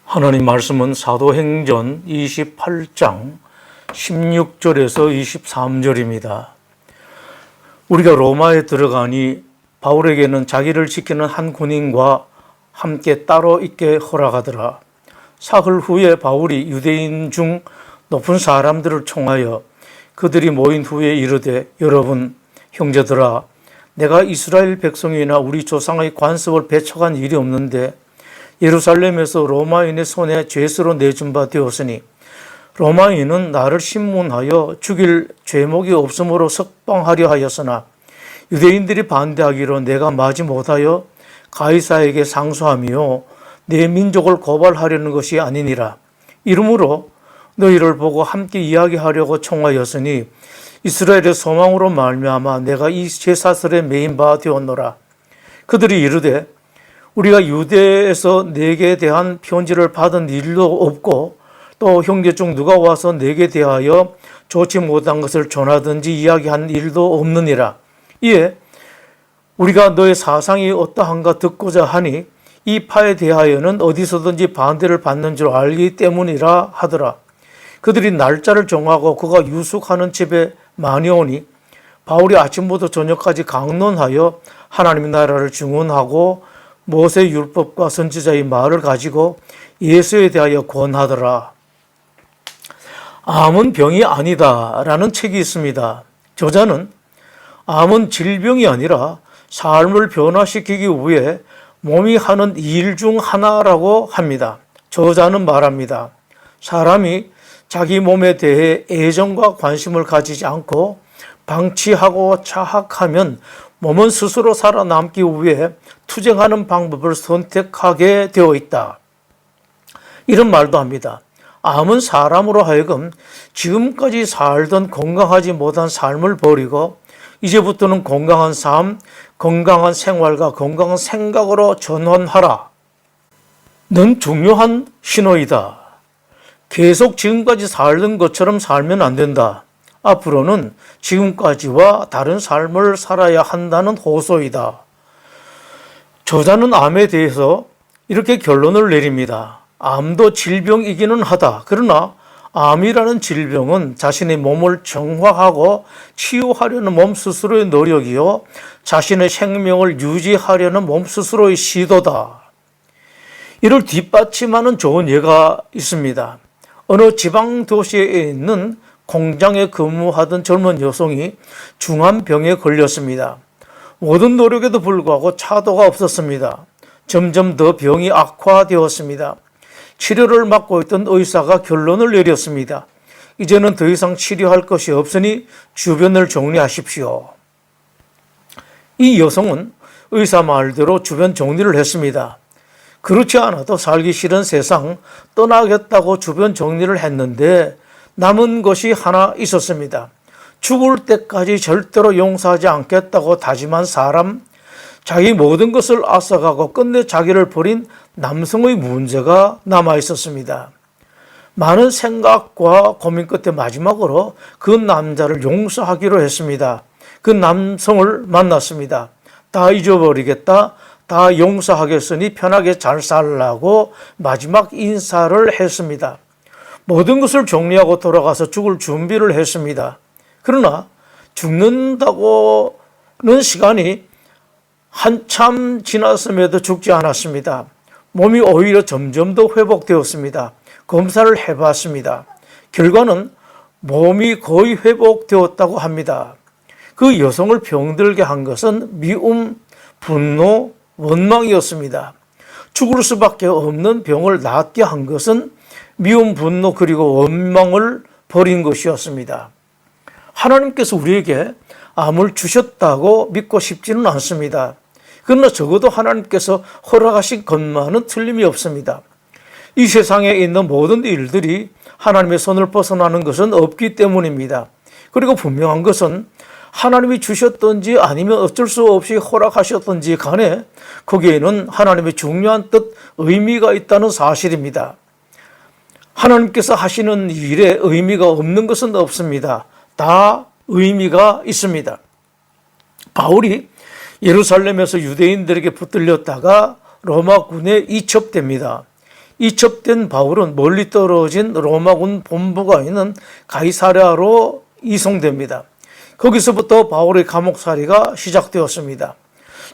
하나님 말씀은 사도행전 28장 16절에서 23절입니다. 우리가 로마에 들어가니 바울에게는 자기를 지키는 한 군인과 함께 따로 있게 허락하더라. 사흘 후에 바울이 유대인 중 높은 사람들을 총하여 그들이 모인 후에 이르되, 여러분 형제들아, 내가 이스라엘 백성이나 우리 조상의 관습을 배척한 일이 없는데 예루살렘에서 로마인의 손에 죄수로 내준 바 되었으니 로마인은 나를 신문하여 죽일 죄목이 없으므로 석방하려 하였으나 유대인들이 반대하기로 내가 마지 못하여 가이사에게 상소하며 내 민족을 고발하려는 것이 아니니라. 이러므로 너희를 보고 함께 이야기하려고 청하였으니 이스라엘의 소망으로 말미암아 내가 이 제사설에 매인 바 되었노라. 그들이 이르되, 우리가 유대에서 네게 대한 편지를 받은 일도 없고 또 형제 중 누가 와서 네게 대하여 좋지 못한 것을 전하든지 이야기한 일도 없느니라. 이에 우리가 너의 사상이 어떠한가 듣고자 하니 이 파에 대하여는 어디서든지 반대를 받는 줄 알기 때문이라 하더라. 그들이 날짜를 정하고 그가 유숙하는 집에 많이 오니 바울이 아침부터 저녁까지 강론하여 하나님의 나라를 증언하고 모세 율법과 선지자의 말을 가지고 예수에 대하여 권하더라. 암은 병이 아니다라는 책이 있습니다. 저자는 암은 질병이 아니라 삶을 변화시키기 위해 몸이 하는 일 중 하나라고 합니다. 저자는 말합니다. 사람이 자기 몸에 대해 애정과 관심을 가지지 않고 방치하고 자학하면 몸은 스스로 살아남기 위해 투쟁하는 방법을 선택하게 되어 있다. 이런 말도 합니다. 암은 사람으로 하여금 지금까지 살던 건강하지 못한 삶을 버리고 이제부터는 건강한 삶, 건강한 생활과 건강한 생각으로 전환하라. 는 중요한 신호이다. 계속 지금까지 살던 것처럼 살면 안 된다. 앞으로는 지금까지와 다른 삶을 살아야 한다는 호소이다. 저자는 암에 대해서 이렇게 결론을 내립니다. 암도 질병이기는 하다. 그러나 암이라는 질병은 자신의 몸을 정화하고 치유하려는 몸 스스로의 노력이요, 자신의 생명을 유지하려는 몸 스스로의 시도다. 이를 뒷받침하는 좋은 예가 있습니다. 어느 지방 도시에 있는 공장에 근무하던 젊은 여성이 중한 병에 걸렸습니다. 모든 노력에도 불구하고 차도가 없었습니다. 점점 더 병이 악화되었습니다. 치료를 맡고 있던 의사가 결론을 내렸습니다. 이제는 더 이상 치료할 것이 없으니 주변을 정리하십시오. 이 여성은 의사 말대로 주변 정리를 했습니다. 그렇지 않아도 살기 싫은 세상 떠나겠다고 주변 정리를 했는데 남은 것이 하나 있었습니다. 죽을 때까지 절대로 용서하지 않겠다고 다짐한 사람, 자기 모든 것을 앗아가고 끝내 자기를 버린 남성의 문제가 남아 있었습니다. 많은 생각과 고민 끝에 마지막으로 그 남자를 용서하기로 했습니다. 그 남성을 만났습니다. 다 잊어버리겠다, 다 용서하겠으니 편하게 잘 살라고 마지막 인사를 했습니다. 모든 것을 정리하고 돌아가서 죽을 준비를 했습니다. 그러나 죽는다고는 시간이 한참 지났음에도 죽지 않았습니다. 몸이 오히려 점점 더 회복되었습니다. 검사를 해봤습니다. 결과는 몸이 거의 회복되었다고 합니다. 그 여성을 병들게 한 것은 미움, 분노, 원망이었습니다. 죽을 수밖에 없는 병을 낫게 한 것은 미움, 분노 그리고 원망을 버린 것이었습니다. 하나님께서 우리에게 암을 주셨다고 믿고 싶지는 않습니다. 그러나 적어도 하나님께서 허락하신 것만은 틀림이 없습니다. 이 세상에 있는 모든 일들이 하나님의 손을 벗어나는 것은 없기 때문입니다. 그리고 분명한 것은 하나님이 주셨든지 아니면 어쩔 수 없이 허락하셨든지 간에 거기에는 하나님의 중요한 뜻, 의미가 있다는 사실입니다. 하나님께서 하시는 일에 의미가 없는 것은 없습니다. 다 의미가 있습니다. 바울이 예루살렘에서 유대인들에게 붙들렸다가 로마군에 이첩됩니다. 이첩된 바울은 멀리 떨어진 로마군 본부가 있는 가이사랴로 이송됩니다. 거기서부터 바울의 감옥살이가 시작되었습니다.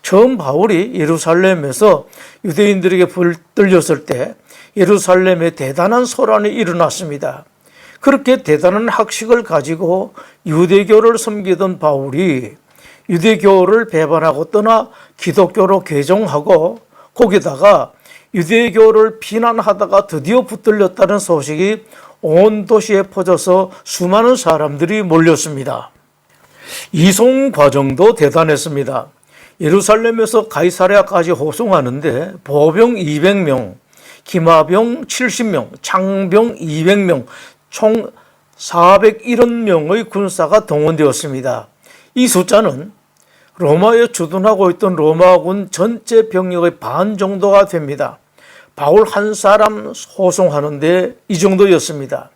처음 바울이 예루살렘에서 유대인들에게 불들렸을 때 예루살렘에 대단한 소란이 일어났습니다. 그렇게 대단한 학식을 가지고 유대교를 섬기던 바울이 유대교를 배반하고 떠나 기독교로 개종하고 거기다가 유대교를 비난하다가 드디어 붙들렸다는 소식이 온 도시에 퍼져서 수많은 사람들이 몰렸습니다. 이송 과정도 대단했습니다. 예루살렘에서 가이사랴까지 호송하는데 보병 200명, 기마병 70명, 창병 200명, 총 401명의 군사가 동원되었습니다. 이 숫자는 로마에 주둔하고 있던 로마군 전체 병력의 반 정도가 됩니다. 바울 한 사람 호송하는데 이 정도였습니다.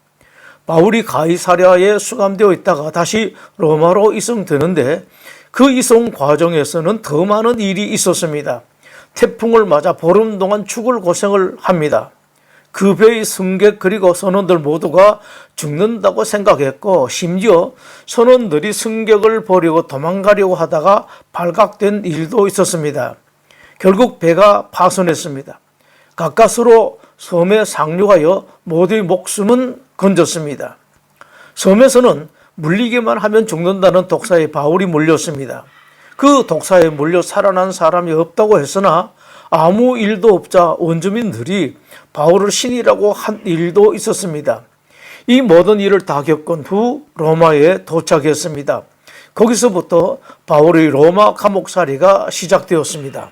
바울이 가이사랴에 수감되어 있다가 다시 로마로 이송되는데 그 이송 과정에서는 더 많은 일이 있었습니다. 태풍을 맞아 보름 동안 죽을 고생을 합니다. 그 배의 승객 그리고 선원들 모두가 죽는다고 생각했고 심지어 선원들이 승객을 버리고 도망가려고 하다가 발각된 일도 있었습니다. 결국 배가 파손했습니다. 가까스로 섬에 상륙하여 모두의 목숨은 건졌습니다. 섬에서는 물리기만 하면 죽는다는 독사에 바울이 몰렸습니다. 그 독사에 몰려 살아난 사람이 없다고 했으나 아무 일도 없자 원주민들이 바울을 신이라고 한 일도 있었습니다. 이 모든 일을 다 겪은 후 로마에 도착했습니다. 거기서부터 바울의 로마 감옥살이가 시작되었습니다.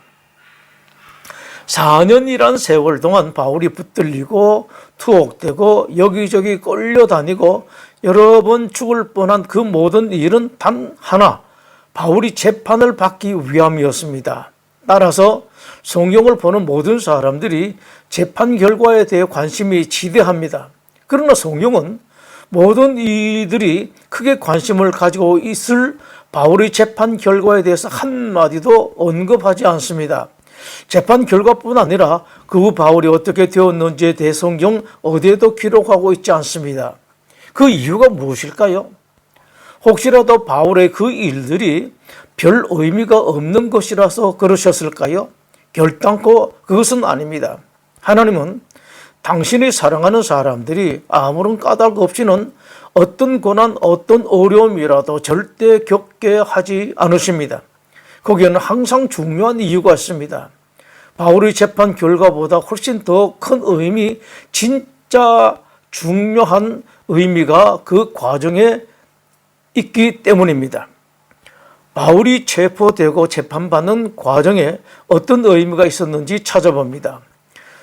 4년이란 세월 동안 바울이 붙들리고 투옥되고 여기저기 끌려다니고 여러 번 죽을 뻔한 그 모든 일은 단 하나, 바울이 재판을 받기 위함이었습니다. 따라서 성경을 보는 모든 사람들이 재판 결과에 대해 관심이 지대합니다. 그러나 성경은 모든 이들이 크게 관심을 가지고 있을 바울의 재판 결과에 대해서 한마디도 언급하지 않습니다. 재판 결과뿐 아니라 그 후 바울이 어떻게 되었는지에 대해 성경 어디에도 기록하고 있지 않습니다. 그 이유가 무엇일까요? 혹시라도 바울의 그 일들이 별 의미가 없는 것이라서 그러셨을까요? 결단코 그것은 아닙니다. 하나님은 당신이 사랑하는 사람들이 아무런 까닭 없이는 어떤 고난, 어떤 어려움이라도 절대 겪게 하지 않으십니다. 거기에는 항상 중요한 이유가 있습니다. 바울의 재판 결과보다 훨씬 더 큰 의미, 진짜 중요한 의미가 그 과정에 있기 때문입니다. 바울이 체포되고 재판받는 과정에 어떤 의미가 있었는지 찾아봅니다.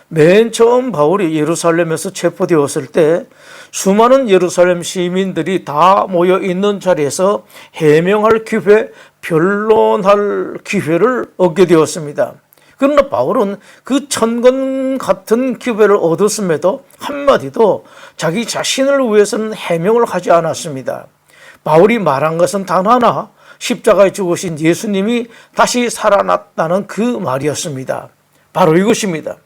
맨 처음 바울이 예루살렘에서 체포되었을 때 수많은 예루살렘 시민들이 다 모여 있는 자리에서 해명할 기회, 변론할 기회를 얻게 되었습니다. 그러나 바울은 그 천건 같은 기회를 얻었음에도 한마디도 자기 자신을 위해서는 해명을 하지 않았습니다. 바울이 말한 것은 단 하나, 십자가에 죽으신 예수님이 다시 살아났다는 그 말이었습니다. 바로 이것입니다.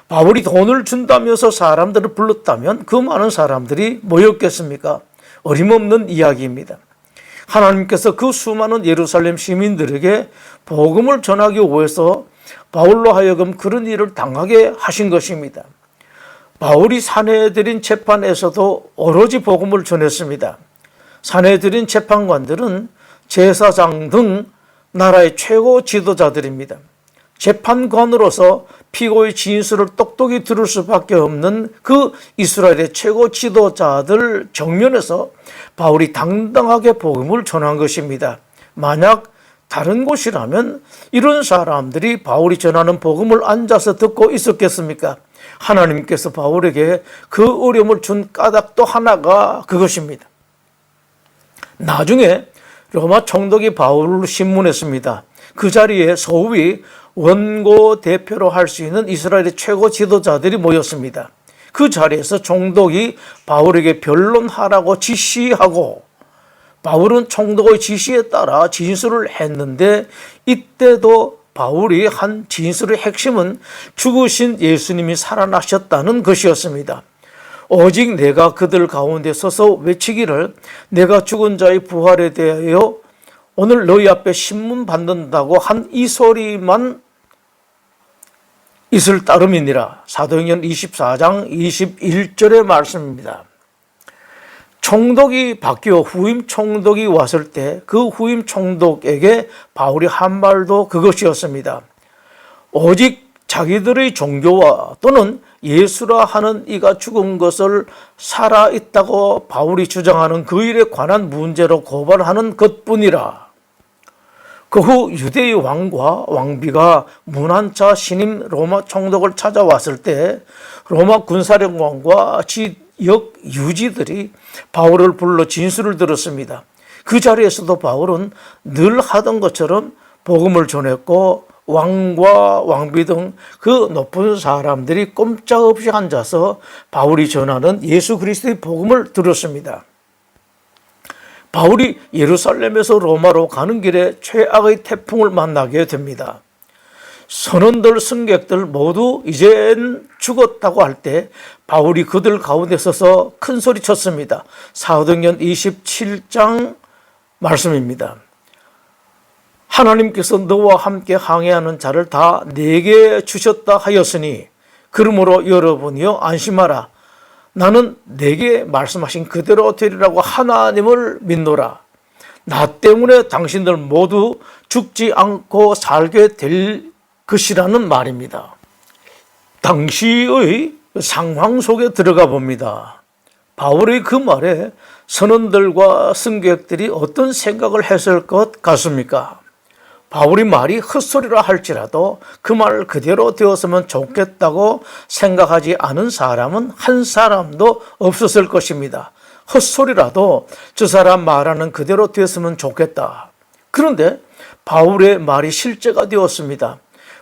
바울이 돈을 준다면서 사람들을 불렀다면 그 많은 사람들이 모였겠습니까? 어림없는 이야기입니다. 하나님께서 그 수많은 예루살렘 시민들에게 복음을 전하기 위해서 바울로 하여금 그런 일을 당하게 하신 것입니다. 바울이 사내들인 재판에서도 오로지 복음을 전했습니다. 사내들인 재판관들은 제사장 등 나라의 최고 지도자들입니다. 재판관으로서 피고의 진술을 똑똑히 들을 수밖에 없는 그 이스라엘의 최고 지도자들 정면에서 바울이 당당하게 복음을 전한 것입니다. 만약 다른 곳이라면 이런 사람들이 바울이 전하는 복음을 앉아서 듣고 있었겠습니까? 하나님께서 바울에게 그 어려움을 준 까닭도 하나가 그것입니다. 나중에 로마 총독이 바울을 신문했습니다. 그 자리에 소위 원고 대표로 할 수 있는 이스라엘의 최고 지도자들이 모였습니다. 그 자리에서 총독이 바울에게 변론하라고 지시하고 바울은 총독의 지시에 따라 진술을 했는데 이때도 바울이 한 진술의 핵심은 죽으신 예수님이 살아나셨다는 것이었습니다. 오직 내가 그들 가운데 서서 외치기를 내가 죽은 자의 부활에 대하여 오늘 너희 앞에 신문 받는다고 한 이 소리만 있을 따름이니라. 사도행전 24장 21절의 말씀입니다. 총독이 바뀌어 후임 총독이 왔을 때 그 후임 총독에게 바울이 한 말도 그것이었습니다. 오직 자기들의 종교와 또는 예수라 하는 이가 죽은 것을 살아있다고 바울이 주장하는 그 일에 관한 문제로 고발하는 것뿐이라. 그 후 유대의 왕과 왕비가 문한차 신임 로마 총독을 찾아왔을 때 로마 군사령관과 지역 유지들이 바울을 불러 진술을 들었습니다. 그 자리에서도 바울은 늘 하던 것처럼 복음을 전했고 왕과 왕비 등 그 높은 사람들이 꼼짝없이 앉아서 바울이 전하는 예수 그리스도의 복음을 들었습니다. 바울이 예루살렘에서 로마로 가는 길에 최악의 태풍을 만나게 됩니다. 선원들, 승객들 모두 이젠 죽었다고 할 때 바울이 그들 가운데 서서 큰 소리 쳤습니다. 사도행전 27장 말씀입니다. 하나님께서 너와 함께 항해하는 자를 다 내게 주셨다 하였으니 그러므로 여러분이여 안심하라. 나는 내게 말씀하신 그대로 되리라고 하나님을 믿노라. 나 때문에 당신들 모두 죽지 않고 살게 될 것이라는 말입니다. 당시의 상황 속에 들어가 봅니다. 바울의 그 말에 선원들과 승객들이 어떤 생각을 했을 것 같습니까? 바울이 말이 헛소리라 할지라도 그 말 그대로 되었으면 좋겠다고 생각하지 않은 사람은 한 사람도 없었을 것입니다. 헛소리라도 저 사람 말하는 그대로 되었으면 좋겠다. 그런데 바울의 말이 실제가 되었습니다.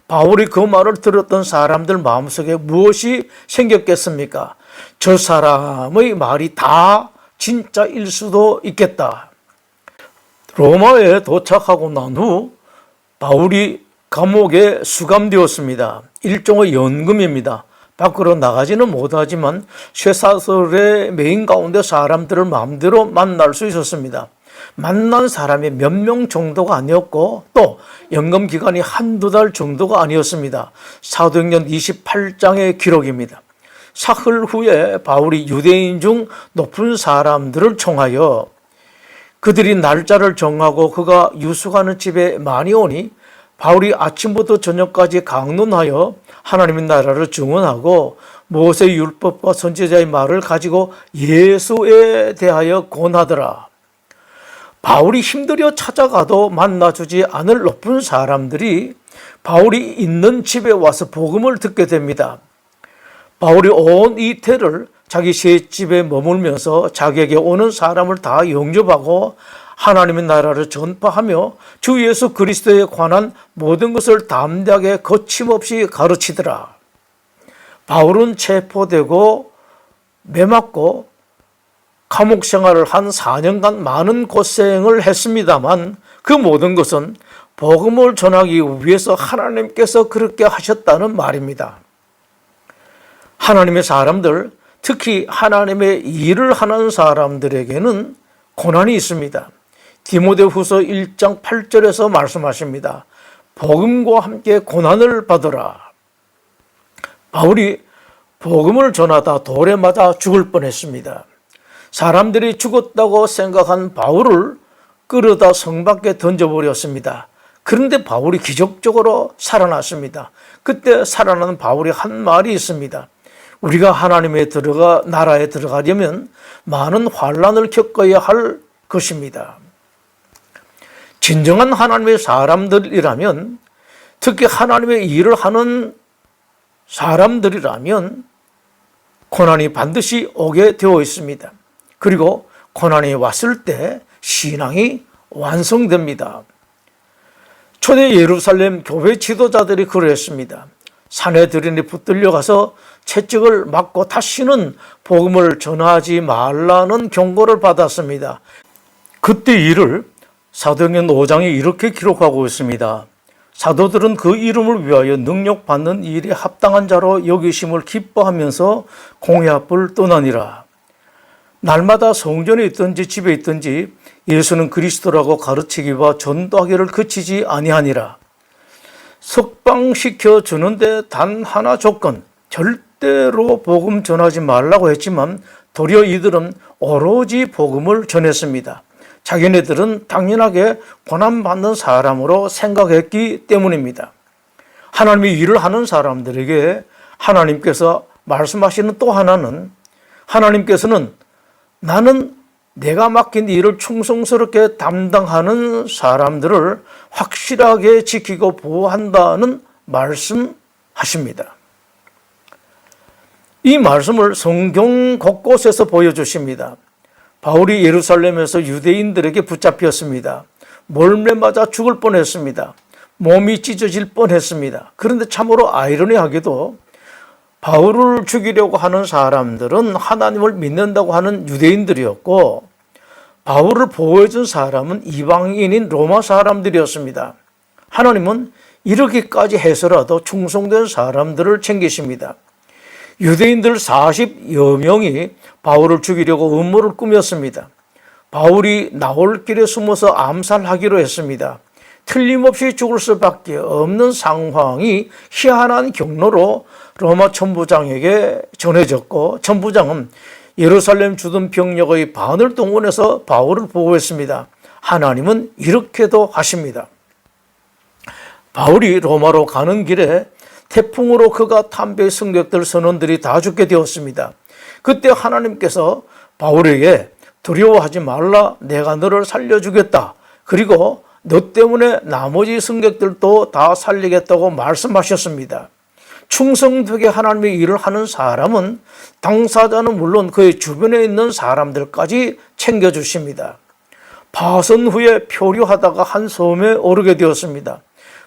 바울이 그 말을 들었던 사람들 마음속에 무엇이 생겼겠습니까? 저 사람의 말이 다 진짜일 수도 있겠다. 로마에 도착하고 난 후 바울이 감옥에 수감되었습니다. 일종의 연금입니다. 밖으로 나가지는 못하지만 쇠사슬의 메인 가운데 사람들을 마음대로 만날 수 있었습니다. 만난 사람이 몇 명 정도가 아니었고 또 연금 기간이 한두 달 정도가 아니었습니다. 사도행전 28장의 기록입니다. 사흘 후에 바울이 유대인 중 높은 사람들을 청하여 그들이 날짜를 정하고 그가 유숙하는 집에 많이 오니 바울이 아침부터 저녁까지 강론하여 하나님의 나라를 증언하고 모세의 율법과 선지자의 말을 가지고 예수에 대하여 권하더라. 바울이 힘들여 찾아가도 만나주지 않을 높은 사람들이 바울이 있는 집에 와서 복음을 듣게 됩니다. 바울이 온 이태를 자기 셋집에 머물면서 자기에게 오는 사람을 다 영접하고 하나님의 나라를 전파하며 주 예수 그리스도에 관한 모든 것을 담대하게 거침없이 가르치더라. 바울은 체포되고 매맞고 감옥 생활을 한 4년간 많은 고생을 했습니다만 그 모든 것은 복음을 전하기 위해서 하나님께서 그렇게 하셨다는 말입니다. 하나님의 사람들, 특히 하나님의 일을 하는 사람들에게는 고난이 있습니다. 디모데후서 1장 8절에서 말씀하십니다. 복음과 함께 고난을 받으라. 바울이 복음을 전하다 돌에 맞아 죽을 뻔했습니다. 사람들이 죽었다고 생각한 바울을 끌어다 성 밖에 던져버렸습니다. 그런데 바울이 기적적으로 살아났습니다. 그때 살아난 바울이 한 말이 있습니다. 우리가 하나님의 나라에 들어가려면 많은 환난을 겪어야 할 것입니다. 진정한 하나님의 사람들이라면, 특히 하나님의 일을 하는 사람들이라면 고난이 반드시 오게 되어 있습니다. 그리고 고난이 왔을 때 신앙이 완성됩니다. 초대 예루살렘 교회 지도자들이 그랬습니다. 산헤드린이 붙들려 가서 채찍을 맞고 다시는 복음을 전하지 말라는 경고를 받았습니다. 그때 이를 사도행전 5장에 이렇게 기록하고 있습니다. 사도들은 그 이름을 위하여 능력받는 일에 합당한 자로 여기심을 기뻐하면서 공회 앞을 떠나니라. 날마다 성전에 있든지 집에 있든지 예수는 그리스도라고 가르치기와 전도하기를 그치지 아니하니라. 석방시켜 주는데 단 하나 조건, 절대로 복음 전하지 말라고 했지만 도리어 이들은 오로지 복음을 전했습니다. 자기네들은 당연하게 고난받는 사람으로 생각했기 때문입니다. 하나님의 일을 하는 사람들에게 하나님께서 말씀하시는 또 하나는, 하나님께서는 나는 내가 맡긴 일을 충성스럽게 담당하는 사람들을 확실하게 지키고 보호한다는 말씀하십니다. 이 말씀을 성경 곳곳에서 보여주십니다. 바울이 예루살렘에서 유대인들에게 붙잡혔습니다. 몰매 맞아 죽을 뻔했습니다. 몸이 찢어질 뻔했습니다. 그런데 참으로 아이러니하게도 바울을 죽이려고 하는 사람들은 하나님을 믿는다고 하는 유대인들이었고, 바울을 보호해준 사람은 이방인인 로마 사람들이었습니다. 하나님은 이렇게까지 해서라도 충성된 사람들을 챙기십니다. 유대인들 40여 명이 바울을 죽이려고 음모를 꾸몄습니다. 바울이 나올 길에 숨어서 암살하기로 했습니다. 틀림없이 죽을 수밖에 없는 상황이 희한한 경로로 로마 천부장에게 전해졌고, 천부장은 예루살렘 주둔 병력의 반을 동원해서 바울을 보호했습니다. 하나님은 이렇게도 하십니다. 바울이 로마로 가는 길에 태풍으로 그가 탄배의 승객들 선원들이 다 죽게 되었습니다. 그때 하나님께서 바울에게 두려워하지 말라, 내가 너를 살려주겠다. 그리고 너 때문에 나머지 승객들도 다 살리겠다고 말씀하셨습니다. 충성되게 하나님의 일을 하는 사람은 당사자는 물론 그의 주변에 있는 사람들까지 챙겨주십니다. 파선 후에 표류하다가 한 섬에 오르게 되었습니다.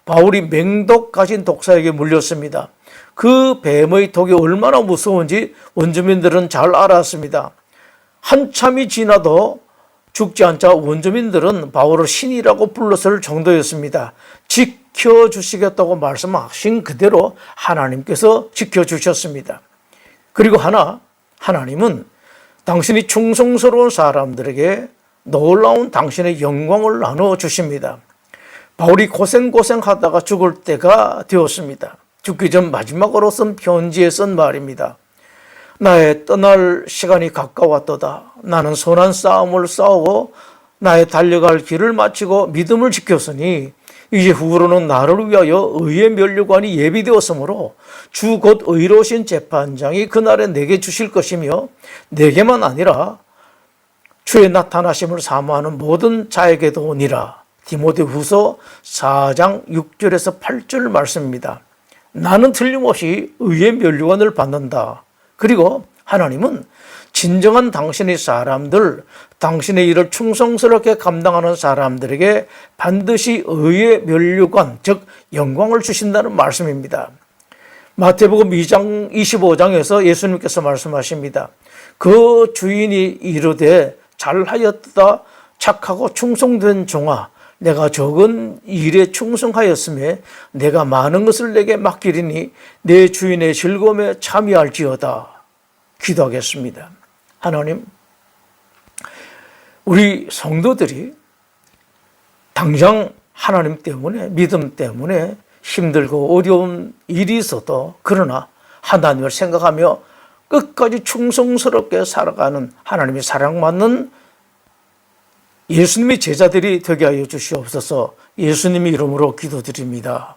바울이 맹독 가진 독사에게 물렸습니다. 그 뱀의 독이 얼마나 무서운지 원주민들은 잘 알았습니다. 한참이 지나도 죽지 않자 원주민들은 바울을 신이라고 불렀을 정도였습니다. 지켜주시겠다고 말씀하신 그대로 하나님께서 지켜주셨습니다. 그리고 하나님은 당신이 충성스러운 사람들에게 놀라운 당신의 영광을 나눠주십니다. 바울이 고생하다가 죽을 때가 되었습니다. 죽기 전 마지막으로 쓴 편지에 쓴 말입니다. 나의 떠날 시간이 가까웠도다. 나는 선한 싸움을 싸우고 나의 달려갈 길을 마치고 믿음을 지켰으니 이제 후로는 나를 위하여 의의 면류관이 예비되었으므로 주 곧 의로우신 재판장이 그날에 내게 주실 것이며, 내게만 아니라 주의 나타나심을 사모하는 모든 자에게도 오니라. 디모데후서 4장 6절에서 8절 말씀입니다. 나는 틀림없이 의의 면류관을 받는다. 그리고 하나님은 진정한 당신의 사람들, 당신의 일을 충성스럽게 감당하는 사람들에게 반드시 의의 면류관, 즉 영광을 주신다는 말씀입니다. 마태복음 2장 25장에서 예수님께서 말씀하십니다. 그 주인이 이르되 잘하였다, 착하고 충성된 종아, 내가 적은 일에 충성하였음에 내가 많은 것을 내게 맡기리니 내 주인의 즐거움에 참여할지어다. 기도하겠습니다. 하나님, 우리 성도들이 당장 하나님 때문에, 믿음 때문에 힘들고 어려운 일이 있어도 그러나 하나님을 생각하며 끝까지 충성스럽게 살아가는 하나님의 사랑받는 예수님의 제자들이 되게 하여 주시옵소서. 예수님의 이름으로 기도드립니다.